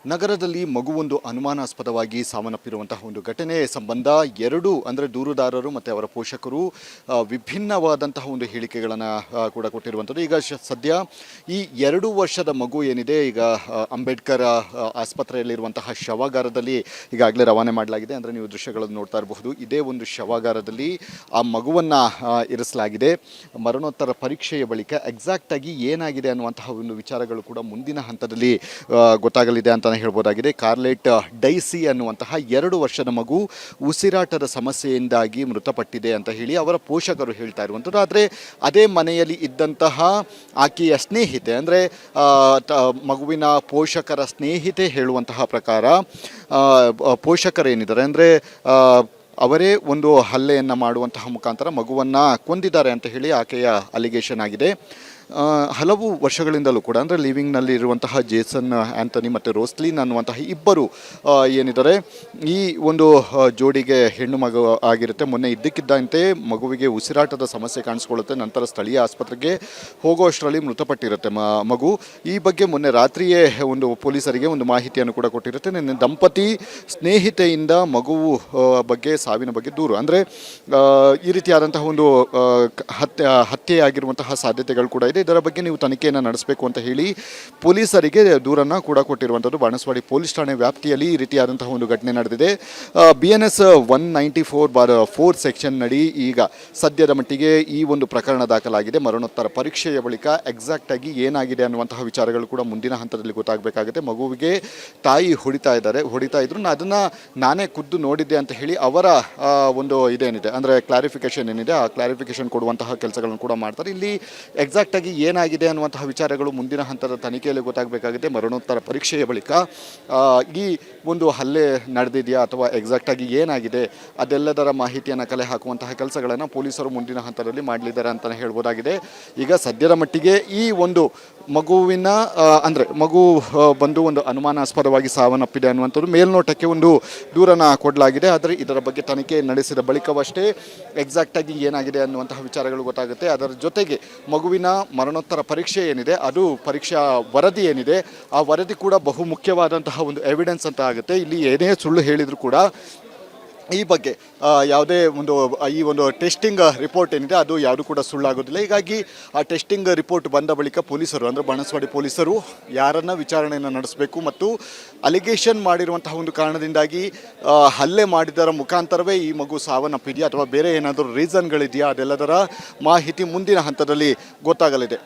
ನಗರದಲ್ಲಿ ಮಗುವೊಂದು ಅನುಮಾನಾಸ್ಪದವಾಗಿ ಸಾವನ್ನಪ್ಪಿರುವಂತಹ ಒಂದು ಘಟನೆ ಸಂಬಂಧ ಎರಡು ಅಂದರೆ ದೂರುದಾರರು ಮತ್ತು ಅವರ ಪೋಷಕರು ವಿಭಿನ್ನವಾದಂತಹ ಒಂದು ಹೇಳಿಕೆಗಳನ್ನು ಕೂಡ ಕೊಟ್ಟಿರುವಂಥದ್ದು. ಈಗ ಸದ್ಯ ಈ 2 ವರ್ಷದ ಮಗು ಏನಿದೆ ಈಗ ಅಂಬೇಡ್ಕರ್ ಆಸ್ಪತ್ರೆಯಲ್ಲಿರುವಂತಹ ಶವಾಗಾರದಲ್ಲಿ ಈಗಾಗಲೇ ರವಾನೆ ಮಾಡಲಾಗಿದೆ. ಅಂದರೆ ನೀವು ದೃಶ್ಯಗಳನ್ನು ನೋಡ್ತಾ ಇರಬಹುದು. ಇದೇ ಒಂದು ಶವಾಗಾರದಲ್ಲಿ ಆ ಮಗುವನ್ನು ಇರಿಸಲಾಗಿದೆ. ಮರಣೋತ್ತರ ಪರೀಕ್ಷೆಯ ಬಳಿಕ ಎಕ್ಸಾಕ್ಟಾಗಿ ಏನಾಗಿದೆ ಅನ್ನುವಂತಹ ಒಂದು ವಿಚಾರಗಳು ಕೂಡ ಮುಂದಿನ ಹಂತದಲ್ಲಿ ಗೊತ್ತಾಗಲಿದೆ ಅಂತ ಹೇಳ್ಬೋದಾಗಿದೆ. ಕಾರ್ಲೆಟ್ ಡೈಸಿ ಅನ್ನುವಂತಹ 2 ವರ್ಷದ ಮಗು ಉಸಿರಾಟದ ಸಮಸ್ಯೆಯಿಂದಾಗಿ ಮೃತಪಟ್ಟಿದೆ ಅಂತ ಹೇಳಿ ಅವರ ಪೋಷಕರು ಹೇಳ್ತಾ ಇರುವಂಥದ್ದು. ಆದರೆ ಅದೇ ಮನೆಯಲ್ಲಿ ಇದ್ದಂತಹ ಆಕೆಯ ಸ್ನೇಹಿತೆ ಅಂದರೆ ಮಗುವಿನ ಪೋಷಕರ ಸ್ನೇಹಿತೆ ಹೇಳುವಂತಹ ಪ್ರಕಾರ ಪೋಷಕರೇನಿದ್ದಾರೆ ಅಂದರೆ ಅವರೇ ಒಂದು ಹಲ್ಲೆಯನ್ನು ಮಾಡುವಂತಹ ಮುಖಾಂತರ ಮಗುವನ್ನು ಕೊಂದಿದ್ದಾರೆ ಅಂತ ಹೇಳಿ ಆಕೆಯ ಅಲಿಗೇಷನ್ ಆಗಿದೆ. ಹಲವು ವರ್ಷಗಳಿಂದಲೂ ಕೂಡ ಅಂದರೆ ಲಿವಿಂಗ್ನಲ್ಲಿ ಇರುವಂತಹ ಜೇಸನ್ ಆ್ಯಂಥನಿ ಮತ್ತು ರೋಸ್ಲಿನ್ ಅನ್ನುವಂತಹ ಇಬ್ಬರು ಏನಿದ್ದಾರೆ ಈ ಒಂದು ಜೋಡಿಗೆ ಹೆಣ್ಣು ಮಗು ಆಗಿರುತ್ತೆ. ಮೊನ್ನೆ ಇದ್ದಕ್ಕಿದ್ದಂತೆ ಮಗುವಿಗೆ ಉಸಿರಾಟದ ಸಮಸ್ಯೆ ಕಾಣಿಸ್ಕೊಳ್ಳುತ್ತೆ. ನಂತರ ಸ್ಥಳೀಯ ಆಸ್ಪತ್ರೆಗೆ ಹೋಗುವಷ್ಟರಲ್ಲಿ ಮೃತಪಟ್ಟಿರುತ್ತೆ ಮಗು. ಈ ಬಗ್ಗೆ ಮೊನ್ನೆ ರಾತ್ರಿಯೇ ಒಂದು ಪೊಲೀಸರಿಗೆ ಒಂದು ಮಾಹಿತಿಯನ್ನು ಕೂಡ ಕೊಟ್ಟಿರುತ್ತೆ. ನಿನ್ನೆ ದಂಪತಿ ಸ್ನೇಹಿತೆಯಿಂದ ಮಗುವು ಬಗ್ಗೆ ಸಾವಿನ ಬಗ್ಗೆ ದೂರು ಅಂದರೆ ಈ ರೀತಿಯಾದಂತಹ ಒಂದು ಹತ್ಯೆ ಆಗಿರುವಂತಹ ಸಾಧ್ಯತೆಗಳು ಕೂಡ ಇದೆ. ಇದರ ಬಗ್ಗೆ ನೀವು ತನಿಖೆಯನ್ನು ನಡೆಸಬೇಕು ಅಂತ ಹೇಳಿ ಪೊಲೀಸರಿಗೆ ದೂರನ್ನು ಕೂಡ ಕೊಟ್ಟಿರುವಂಥದ್ದು. ಬಾಣಸ್ವಾಡಿ ಪೊಲೀಸ್ ಠಾಣೆ ವ್ಯಾಪ್ತಿಯಲ್ಲಿ ಈ ರೀತಿಯಾದಂತಹ ಒಂದು ಘಟನೆ ನಡೆದಿದೆ. BNS 194/4 ಸೆಕ್ಷನ್ ನಡಿ ಈಗ ಸದ್ಯದ ಮಟ್ಟಿಗೆ ಈ ಒಂದು ಪ್ರಕರಣ ದಾಖಲಾಗಿದೆ. ಮರಣೋತ್ತರ ಪರೀಕ್ಷೆಯ ಬಳಿಕ ಎಕ್ಸಾಕ್ಟಾಗಿ ಏನಾಗಿದೆ ಅನ್ನುವಂತಹ ವಿಚಾರಗಳು ಕೂಡ ಮುಂದಿನ ಹಂತದಲ್ಲಿ ಗೊತ್ತಾಗಬೇಕಾಗುತ್ತೆ. ಮಗುವಿಗೆ ತಾಯಿ ಹೊಡಿತಾ ಇದ್ರು. ಅದನ್ನು ನಾನೇ ಖುದ್ದು ನೋಡಿದ್ದೆ ಅಂತ ಹೇಳಿ ಅವರ ಒಂದು ಇದೇನಿದೆ ಅಂದರೆ ಕ್ಲಾರಿಫಿಕೇಷನ್ ಏನಿದೆ ಆ ಕ್ಲಾರಿಫಿಕೇಷನ್ ಕೊಡುವಂತಹ ಕೆಲಸಗಳನ್ನು ಕೂಡ ಮಾಡ್ತಾರೆ. ಇಲ್ಲಿ ಎಕ್ಸಾಕ್ಟಾಗಿ ಏನಾಗಿದೆ ಅನ್ನುವಂತಹ ವಿಚಾರಗಳು ಮುಂದಿನ ಹಂತದ ತನಿಖೆಯಲ್ಲಿ ಗೊತ್ತಾಗಬೇಕಾಗುತ್ತೆ. ಮರಣೋತ್ತರ ಪರೀಕ್ಷೆಯ ಬಳಿಕ ಈ ಒಂದು ಹಲ್ಲೆ ನಡೆದಿದೆಯಾ ಅಥವಾ ಎಕ್ಸಾಕ್ಟಾಗಿ ಏನಾಗಿದೆ ಅದೆಲ್ಲದರ ಮಾಹಿತಿಯನ್ನು ಕಲೆ ಹಾಕುವಂತಹ ಕೆಲಸಗಳನ್ನು ಪೊಲೀಸರು ಮುಂದಿನ ಹಂತದಲ್ಲಿ ಮಾಡಲಿದ್ದಾರೆ ಅಂತಲೇ ಹೇಳ್ಬೋದಾಗಿದೆ. ಈಗ ಸದ್ಯದ ಮಟ್ಟಿಗೆ ಈ ಒಂದು ಮಗುವಿನ ಅಂದರೆ ಮಗು ಬಂದು ಒಂದು ಅನುಮಾನಾಸ್ಪದವಾಗಿ ಸಾವನ್ನಪ್ಪಿದೆ ಅನ್ನುವಂಥದ್ದು ಮೇಲ್ನೋಟಕ್ಕೆ ಒಂದು ದೂರನ್ನು ಕೊಡಲಾಗಿದೆ. ಆದರೆ ಇದರ ಬಗ್ಗೆ ತನಿಖೆ ನಡೆಸಿದ ಬಳಿಕವಷ್ಟೇ ಎಕ್ಸಾಕ್ಟಾಗಿ ಏನಾಗಿದೆ ಅನ್ನುವಂತಹ ವಿಚಾರಗಳು ಗೊತ್ತಾಗುತ್ತೆ. ಅದರ ಜೊತೆಗೆ ಮಗುವಿನ ಮರಣೋತ್ತರ ಪರೀಕ್ಷೆ ಏನಿದೆ ಅದು ಪರೀಕ್ಷಾ ವರದಿ ಏನಿದೆ ಆ ವರದಿ ಕೂಡ ಬಹು ಮುಖ್ಯವಾದಂತಹ ಒಂದು ಎವಿಡೆನ್ಸ್ ಅಂತ ಆಗುತ್ತೆ. ಇಲ್ಲಿ ಏನೇ ಸುಳ್ಳು ಹೇಳಿದರೂ ಕೂಡ ಈ ಬಗ್ಗೆ ಯಾವುದೇ ಈ ಒಂದು ಟೆಸ್ಟಿಂಗ್ ರಿಪೋರ್ಟ್ ಏನಿದೆ ಅದು ಯಾವುದು ಕೂಡ ಸುಳ್ಳಾಗೋದಿಲ್ಲ. ಹೀಗಾಗಿ ಆ ಟೆಸ್ಟಿಂಗ್ ರಿಪೋರ್ಟ್ ಬಂದ ಬಳಿಕ ಪೊಲೀಸರು ಅಂದರೆ ಬಾಣಸ್ವಾಡಿ ಪೊಲೀಸರು ಯಾರನ್ನು ವಿಚಾರಣೆಯನ್ನು ನಡೆಸಬೇಕು ಮತ್ತು ಅಲಿಗೇಷನ್ ಮಾಡಿರುವಂತಹ ಒಂದು ಕಾರಣದಿಂದಾಗಿ ಹಲ್ಲೆ ಮಾಡಿದರ ಮುಖಾಂತರವೇ ಈ ಮಗು ಸಾವನ್ನಪ್ಪಿದೆಯಾ ಅಥವಾ ಬೇರೆ ಏನಾದರೂ ರೀಸನ್ಗಳಿದೆಯಾ ಅದೆಲ್ಲದರ ಮಾಹಿತಿ ಮುಂದಿನ ಹಂತದಲ್ಲಿ ಗೊತ್ತಾಗಲಿದೆ.